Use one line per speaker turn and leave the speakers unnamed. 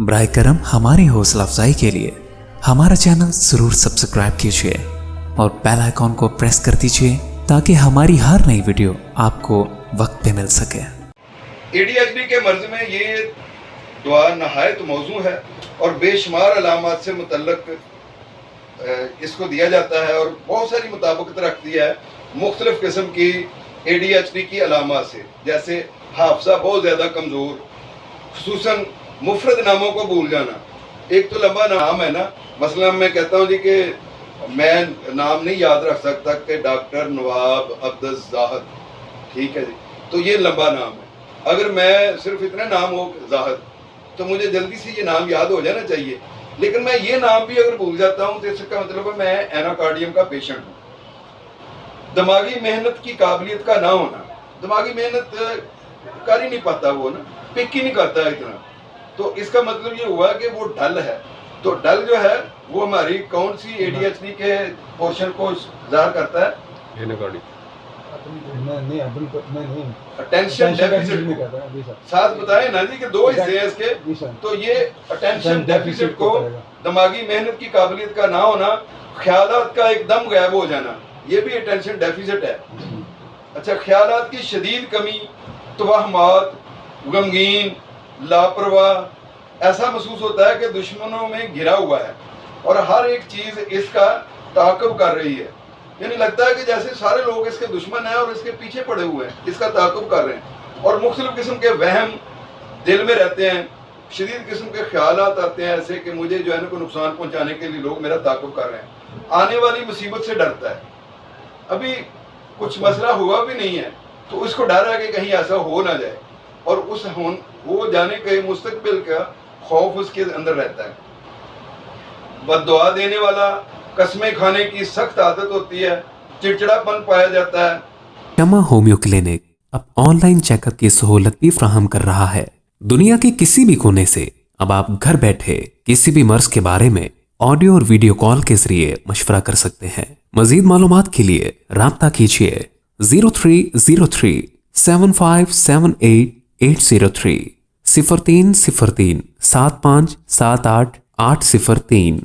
ब्राय करम हमारी हौसला अफजाई के लिए हमारा चैनल जरूर सब्सक्राइब कीजिए और बेल आइकॉन को प्रेस कर दीजिए ताकि हमारी हर नई वीडियो आपको वक्त पे मिल सके।
ADHD के मर्ज में ये दुआ नहायत मौजू है और बेशुमार अलामात से मुतल्लक इसको दिया जाता है और बहुत सारी मुताबिकत रखती है मुख्तलिफ किस्म की ADHD की अलामात से, जैसे हाफजा बहुत ज़्यादा कमज़ोर, खुसूसन मुफरद नामों को भूल जाना। एक तो लंबा नाम है ना, मसलन मैं कहता हूँ जी कि मैं नाम नहीं याद रख सकता कि डॉक्टर नवाब अब्दुल जाहिद, ठीक है जी, तो ये लंबा नाम है। अगर मैं सिर्फ इतना नाम हो जाहिद तो मुझे जल्दी से ये नाम याद हो जाना चाहिए, लेकिन मैं ये नाम भी अगर भूल जाता हूँ तो इसका मतलब है मैं एनाकार्डियम का पेशेंट हूँ। दिमागी मेहनत की काबिलियत का ना होना, दिमागी मेहनत कर ही नहीं पाता, वो ना पिक ही नहीं करता इतना, तो इसका मतलब ये हुआ कि वो डल है। तो डल जो है वो हमारी कौन सी ADHD के पोर्शन को ज़ाहिर करता है? Attention deficit. साथ बताए ना जी कि दो हिस्से हैं इसके, तो ये अटेंशन डेफिसिट को दिमागी मेहनत की काबिलियत का ना होना, ख्यालात का एकदम गायब हो जाना, ये भी अटेंशन डेफिसिट है। अच्छा, ख्यालात की शदीद कमी, तवहमात, गमगीन, लापरवाह, ऐसा महसूस होता है कि दुश्मनों में घिरा हुआ है और हर एक चीज़ इसका ताक़ुब कर रही है। यानी लगता है कि जैसे सारे लोग इसके दुश्मन हैं और इसके पीछे पड़े हुए हैं, इसका ताक़ुब कर रहे हैं और मुख्तलिफ किस्म के वहम दिल में रहते हैं, शदीद किस्म के ख्यालात आते हैं ऐसे कि मुझे जो है ना को नुकसान पहुँचाने के लिए लोग मेरा ताक़ुब कर रहे हैं। आने वाली मुसीबत से डरता है, अभी कुछ मसला हुआ भी नहीं है तो उसको डर है कि कहीं ऐसा हो ना जाए और उस हो जाने के मुस्तकबिल का खौफ उसके अंदर रहता है। बद्दुआ देने वाला, कसमें खाने की सख्त आदत होती है, चिड़चिड़ापन पाया जाता है।
शमा होम्यो क्लिनिक अब ऑनलाइन चेकअप की सहूलत भी फ्राहम कर रहा है। दुनिया के किसी भी कोने से अब आप घर बैठे किसी भी मर्ज के बारे में ऑडियो और वीडियो कॉल के जरिए मशवरा कर सकते हैं। मजीद मालूमात के लिए राब्ता कीजिए 0303 7578 803 0303 7578 803।